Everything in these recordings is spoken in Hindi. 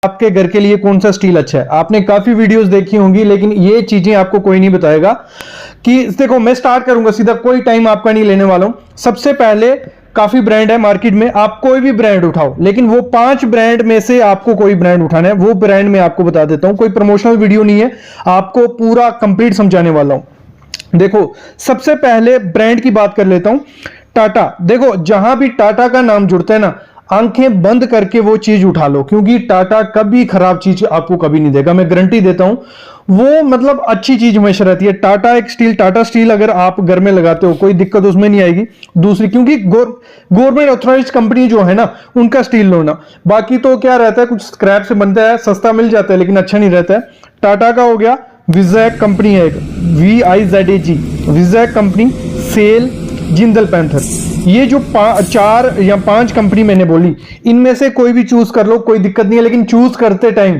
आपके घर के लिए कौन सा स्टील अच्छा है। आपने काफी वीडियोस देखी होंगी, लेकिन ये चीजें आपको कोई नहीं बताएगा कि देखो मैं स्टार्ट करूंगा सीधा, कोई टाइम आपका नहीं लेने वाला हूं। सबसे पहले काफी ब्रांड है मार्केट में, आप कोई भी ब्रांड उठाओ, लेकिन वो 5 ब्रांड में से आपको कोई ब्रांड उठाना है। वो ब्रांड मैं आपको बता देता हूं, कोई प्रमोशनल वीडियो नहीं है, आपको पूरा कंप्लीट समझाने वाला हूं। देखो सबसे पहले ब्रांड की बात कर लेता हूं, टाटा। देखो जहां भी टाटा का नाम जुड़ता है ना, आंखें बंद करके वो चीज उठा लो, क्योंकि टाटा कभी खराब चीज आपको कभी नहीं देगा, मैं गारंटी देता हूं। वो मतलब अच्छी चीज हमेशा रहती है। टाटा एक स्टील, टाटा स्टील अगर आप घर में लगाते हो कोई दिक्कत उसमें नहीं आएगी। दूसरी, क्योंकि गवर्नमेंट ऑथराइज्ड कंपनी जो है ना, उनका स्टील लोना। बाकी तो क्या रहता है, कुछ स्क्रैप से बनता है, सस्ता मिल जाता है, लेकिन अच्छा नहीं रहता है। टाटा का हो गया, विजैक कंपनी है एक, VIZAG, Vizag company, SAIL, Jindal panther. ये जो 4 या 5 कंपनी मैंने बोली, इनमें से कोई भी चूज कर लो, कोई दिक्कत नहीं है। लेकिन चूज करते टाइम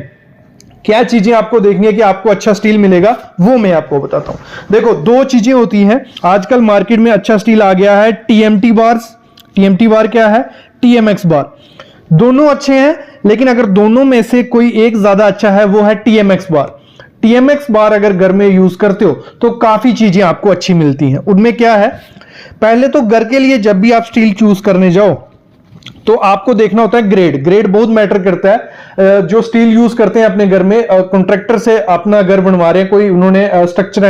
क्या चीजें आपको देखनी है कि आपको अच्छा स्टील मिलेगा, वो मैं आपको बताता हूं। देखो 2 चीजें होती हैं आजकल मार्केट में। अच्छा स्टील आ गया है TMT बार्स। TMT बार क्या है, TMX बार। दोनों अच्छे हैं, लेकिन अगर दोनों में से कोई एक ज्यादा अच्छा है, वो है TMX बार। TMX बार अगर घर में यूज करते हो तो काफी चीजें आपको अच्छी मिलती हैं। उनमें क्या है, पहले तो घर के लिए जब भी आप स्टील चूज करने जाओ तो आपको देखना होता है ग्रेड। ग्रेड बहुत मैटर करता है। जो स्टील यूज करते हैं अपने घर में, कॉन्ट्रैक्टर से अपना घर बनवा रहे हैं, कोई उन्होंने स्ट्रक्चर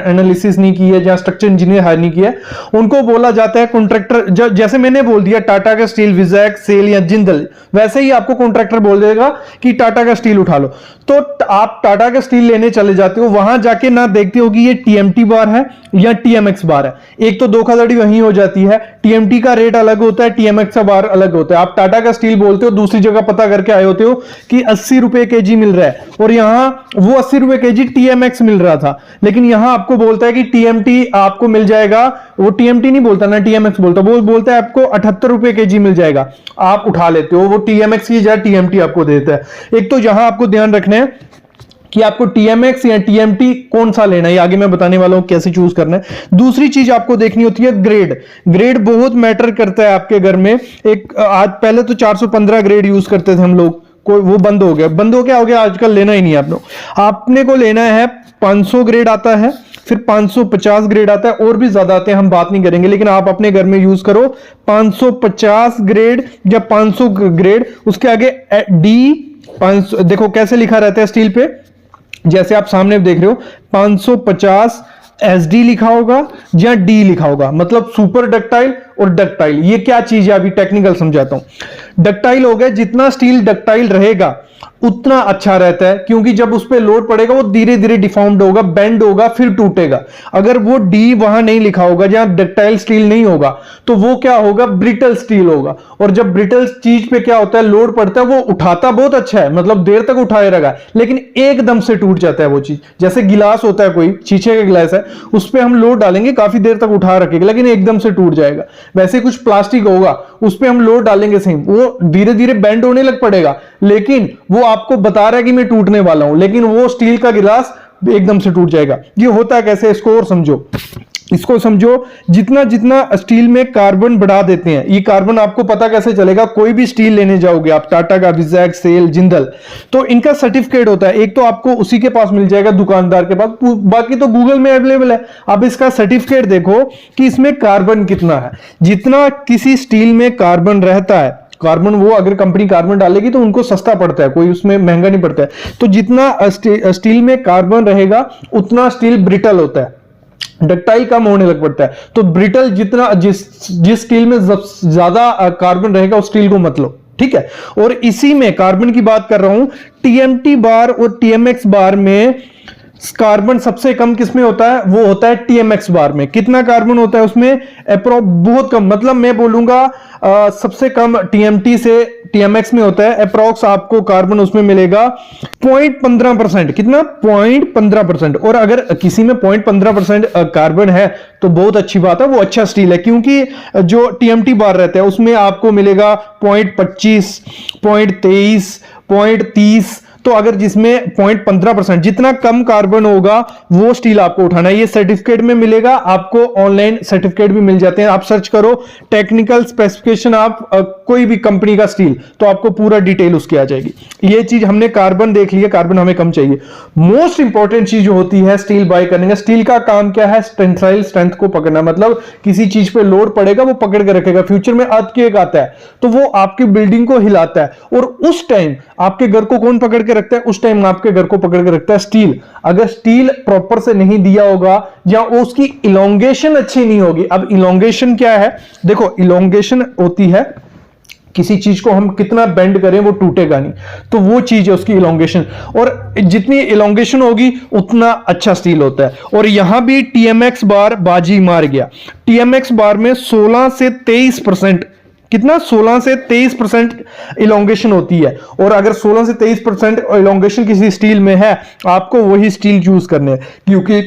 एनालिसिस नहीं की है या स्ट्रक्चर इंजीनियर हायर नहीं किया है, उनको बोला जाता है कॉन्ट्रैक्टर। जैसे मैंने बोल दिया टाटा का स्टील, विजैक, सेल या जिंदल, वैसे ही आपको कॉन्ट्रैक्टर बोल देगा कि टाटा का स्टील उठा लो। तो आप टाटा का स्टील लेने चले जाते हो, वहां जाके ना देखते हो कि ये TMT बार है या TMX बार है। एक तो धोखाधड़ी वहीं हो जाती है, TMT का रेट अलग होता है, TMX का बार अलग होता है। आप टाटा का स्टील बोलते हो, दूसरी जगह पता करके आए होते हो कि 80 रुपए kg मिल रहा है, और यहां वो 80 रुपए kg TMX मिल रहा था। लेकिन यहां आपको बोलता है कि TMT आपको मिल जाएगा, वो TMT नहीं बोलता ना, TMX बोलता, वो बोलता है आपको 78 रुपए kg मिल जाएगा। आप उठा लेते हो, वो TMX की जगह TMT आपको देता है। एक तो यहां आपको ध्यान रखना है कि आपको TMX या TMT कौन सा लेना है, आगे मैं बताने वाला हूं कैसे चूज करना है। दूसरी चीज आपको देखनी होती है ग्रेड। ग्रेड बहुत मैटर करता है आपके घर में। एक आज पहले तो 415 ग्रेड यूज करते थे हम लोग, कोई वो बंद हो गया। बंद हो गया आजकल लेना ही नहीं है आप लोग। आपने को लेना है 500 ग्रेड आता है, फिर 550 ग्रेड आता है, और भी ज्यादा आते हैं, हम बात नहीं करेंगे। लेकिन आप अपने घर में यूज करो 550 ग्रेड या 500 ग्रेड। उसके आगे D 500, देखो कैसे लिखा रहता है स्टील पे, जैसे आप सामने देख रहे हो 550 SD लिखा होगा या D लिखा होगा, मतलब सुपर डक्टाइल और डक्टाइल। ये क्या चीज है, अभी टेक्निकल समझाता हूं। डक्टाइल हो गया, जितना स्टील डक्टाइल रहेगा उतना अच्छा रहता है, क्योंकि जब उस पर लोड पड़ेगा वो धीरे धीरे डिफॉर्म्ड होगा, बेंड होगा, फिर टूटेगा। अगर वो D वहां नहीं लिखा होगा, जहां डक्टाइल स्टील नहीं होगा, तो वो क्या होगा, ब्रिटल स्टील होगा। और जब ब्रिटल चीज पे क्या होता है, लोड पड़ता है, वो उठाता बहुत अच्छा है, मतलब देर तक उठाए रहेगा, लेकिन एकदम से टूट जाता है वो चीज। जैसे गिलास होता है, कोई शीशे का गिलास है, उस पर हम लोड डालेंगे, काफी देर तक उठा रखेगा, लेकिन एकदम से टूट जाएगा। वैसे कुछ प्लास्टिक होगा, उस पर हम लोड डालेंगे सेम, वो धीरे धीरे बेंड होने लग पड़ेगा, लेकिन वो आपको बता रहा है कि मैं टूटने वाला हूं, लेकिन वो स्टील का गिलास एकदम से टूट जाएगा। ये होता है कैसे, इसको और समझो। इसको समझो, जितना जितना स्टील में कार्बन बढ़ा देते हैं, ये कार्बन आपको पता कैसे चलेगा, कोई भी स्टील लेने जाओगे आप, टाटा का, विजैक, सेल, जिंदल, तो इनका सर्टिफिकेट होता है। एक तो आपको उसी के पास मिल जाएगा, दुकानदार के पास, बाकी तो गूगल में अवेलेबल है। आप इसका सर्टिफिकेट देखो कि इसमें कार्बन कितना है। जितना किसी स्टील में कार्बन रहता है, कार्बन वो अगर कंपनी कार्बन डालेगी तो उनको सस्ता पड़ता है, कोई उसमें महंगा नहीं पड़ता है। तो जितना स्टील में कार्बन रहेगा उतना स्टील ब्रिटल होता है, डक्टाइल कम होने लग पड़ता है। तो ब्रिटल जितना, जिस स्टील में ज्यादा कार्बन रहेगा उस स्टील को मत लो, ठीक है। और इसी में कार्बन की बात कर रहा हूं, TMT बार और TMX बार में कार्बन सबसे कम किसमें होता है, वो होता है TMX बार में। कितना कार्बन होता है उसमें, बहुत कम, मतलब मैं बोलूंगा सबसे कम TMT से TMX में होता है। अप्रोक्स आपको कार्बन उसमें मिलेगा 0.15%। कितना, 0.15%। और अगर किसी में 0.15% कार्बन है तो बहुत अच्छी बात है, वो अच्छा स्टील है। क्योंकि जो TMT बार रहता है उसमें आपको मिलेगा 0.25, 0.23, 0.30, तो अगर जिसमें 0.15% जितना कम कार्बन होगा वो स्टील आपको उठाना है। ये सर्टिफिकेट में मिलेगा आपको, ऑनलाइन सर्टिफिकेट भी मिल जाते हैं। आप सर्च करो टेक्निकल स्पेसिफिकेशन आप कोई भी कंपनी का स्टील, तो आपको पूरा डिटेल उसकी आ जाएगी। ये चीज हमने कार्बन देख लिया, कार्बन हमें कम चाहिए। मोस्ट इंपॉर्टेंट चीज जो होती है स्टील बाय करने का, स्टील का काम क्या है? टेंसाइल स्ट्रेंथ को पकड़ना, मतलब किसी चीज पे लोड पड़ेगा वो पकड़ के रखेगा। फ्यूचर में अर्थक्वेक आता है तो वो आपकी बिल्डिंग को हिलाता है, और उस टाइम आपके घर को कौन पकड़ के रखता है? उस टाइम आपके घर को पकड़ के रखता है स्टील। अगर स्टील प्रॉपर से नहीं दिया होगा या उसकी इलोंगेशन अच्छी नहीं होगी। अब इलोंगेशन क्या है? देखो, इलोंगेशन होती है किसी चीज को हम कितना बेंड करें वो टूटेगा नहीं, तो वो चीज है उसकी इलोंगेशन, और जितनी इलोंगेशन होगी उतना अच्छा स्टील होता है। और यहां भी टीएमएक्स बार बाजी मार गया। टीएमएक्स बार में 16 से 23%, कितना? 16 से 23% इलोंगेशन होती है। और अगर 16 से 23% इलोंगेशन किसी स्टील में है, आपको वही स्टील चूज करने हैं, क्योंकि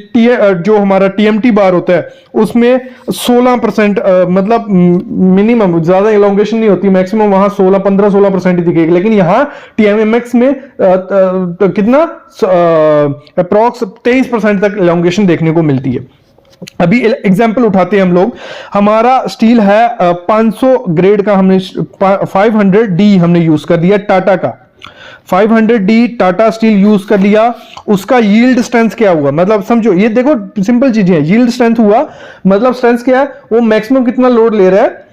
जो हमारा टीएमटी बार होता है उसमें 16% मतलब मिनिमम, ज्यादा इलोंगेशन नहीं होती, मैक्सिमम वहां 15-16% ही दिखेगी। लेकिन यहां टीएमएक्स में कितना अप्रॉक्स 23% तक इलोंगेशन देखने को मिलती है। अभी एग्जाम्पल उठाते हैं हम लोग। हमारा स्टील है 500 ग्रेड का, हमने 500D हमने यूज कर दिया, टाटा का 500D टाटा स्टील यूज कर लिया। उसका यील्ड स्ट्रेंथ क्या हुआ? मतलब समझो, ये देखो सिंपल चीजें हैं। यील्ड स्ट्रेंथ हुआ मतलब स्ट्रेंथ क्या है? वो मैक्सिमम कितना लोड ले रहा है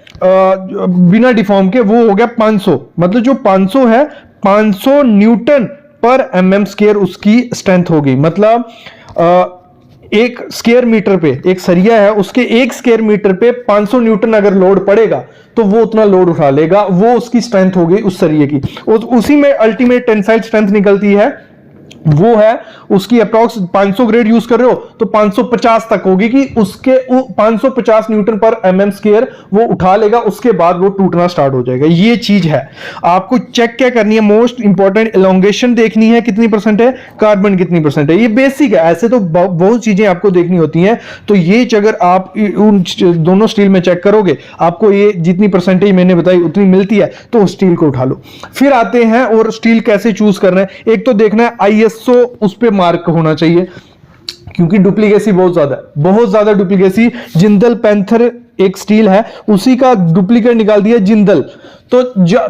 बिना डिफॉर्म के, वो हो गया 500। मतलब जो 500 है, 500 न्यूटन पर mm स्क्वायर उसकी स्ट्रेंथ होगी। मतलब एक स्क्वायर मीटर पे, एक सरिया है उसके एक स्क्वायर मीटर पे 500 न्यूटन अगर लोड पड़ेगा तो वो उतना लोड उठा लेगा, वो उसकी स्ट्रेंथ होगी उस सरिये की। उसी में अल्टीमेट टेंसाइल स्ट्रेंथ निकलती है, वो है उसकी अप्रॉक्स 500 ग्रेड यूज कर रहे हो तो 550 तक होगी, कि उसके 550 न्यूटन पर mm स्क्वायर वो उठा लेगा, उसके बाद वो टूटना स्टार्ट हो जाएगा। ये चीज है, आपको चेक क्या करनी है? मोस्ट इंपॉर्टेंट इलोंगेशन देखनी है कितनी परसेंट है, कार्बन कितनी परसेंट है। ये बेसिक है, ऐसे तो बहुत चीजें आपको देखनी होती हैं। तो ये अगर आप उन दोनों स्टील में चेक करोगे, आपको ये जितनी परसेंटेज मैंने बताई उतनी मिलती है, तो स्टील को उठा लो। फिर आते हैं और स्टील कैसे चूज करना है। एक तो देखना है ISO, उस पे मार्क होना चाहिए, क्योंकि डुप्लीकेसी बहुत ज्यादा डुप्लीकेसी। जिंदल पैंथर एक स्टील है, उसी का डुप्लीकेट निकाल दिया जिंदल। तो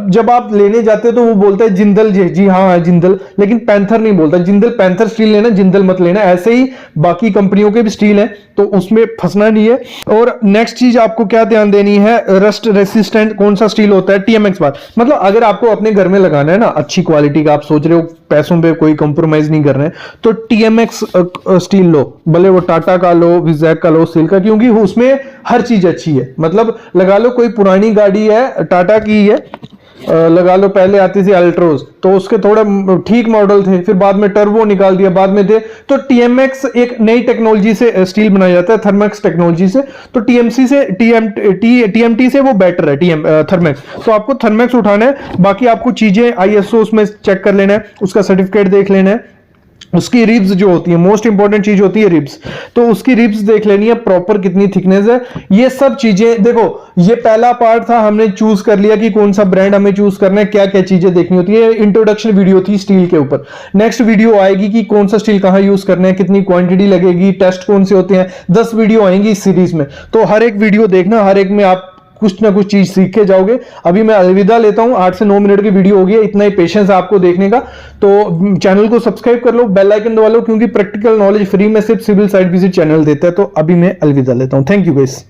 जब आप लेने जाते हो तो वो बोलता है जिंदल, जी हाँ है जिंदल, लेकिन पैंथर नहीं बोलता। जिंदल पैंथर स्टील लेना, जिंदल मत लेना। ऐसे ही बाकी कंपनियों के भी स्टील है, तो उसमें फंसना नहीं है। और नेक्स्ट चीज आपको क्या ध्यान देनी है, रस्ट रेसिस्टेंट कौन सा स्टील होता है? टीएमएक्स बार। मतलब अगर आपको अपने घर में लगाना है ना अच्छी क्वालिटी का, आप सोच रहे हो पैसों पे कोई कंप्रोमाइज नहीं कर रहे हैं, तो टीएमएक्स स्टील लो, भले वो टाटा का लो, विजैक का लो, स्टील का, क्योंकि उसमें हर चीज अच्छी है। मतलब लगा लो कोई पुरानी गाड़ी है, टाटा की है, लगा लो पहले आती थी अल्ट्रोज, तो उसके थोड़े ठीक मॉडल थे, फिर बाद में टर्बो निकाल दिया, बाद में थे। तो टीएमएक्स एक नई टेक्नोलॉजी से स्टील बनाया जाता है, थर्मैक्स टेक्नोलॉजी से। तो टीएमसी से टीएमटी से वो बेटर है थर्मैक्स। तो आपको थर्मैक्स उठाना है। बाकी आपको चीजें ISO उसमें चेक कर लेना है, उसका सर्टिफिकेट देख लेना है। उसकी रिब्स जो होती है, मोस्ट इंपॉर्टेंट चीज होती है रिब्स, तो उसकी रिब्स देख लेनी है प्रॉपर कितनी थिकनेस है। ये सब चीजें देखो, ये पहला पार्ट था, हमने चूज कर लिया कि कौन सा ब्रांड हमें चूज करना है, क्या क्या चीजें देखनी होती है। इंट्रोडक्शन वीडियो थी स्टील के ऊपर। नेक्स्ट वीडियो आएगी कि कौन सा स्टील कहां यूज करना है, कितनी क्वांटिटी लगेगी, टेस्ट कौन से होते हैं। 10 वीडियो आएंगी इस सीरीज में, तो हर एक वीडियो देखना, हर एक में आप कुछ ना कुछ चीज सीख के जाओगे। अभी मैं अलविदा लेता हूं, 8 से 9 मिनट की वीडियो होगी, इतना ही पेशेंस है आपको देखने का। तो चैनल को सब्सक्राइब कर लो, बेल आइकन दबा लो, क्योंकि प्रैक्टिकल नॉलेज फ्री में सिर्फ सिविल साइट विजिट चैनल देता है। तो अभी मैं अलविदा लेता हूं। Thank you guys.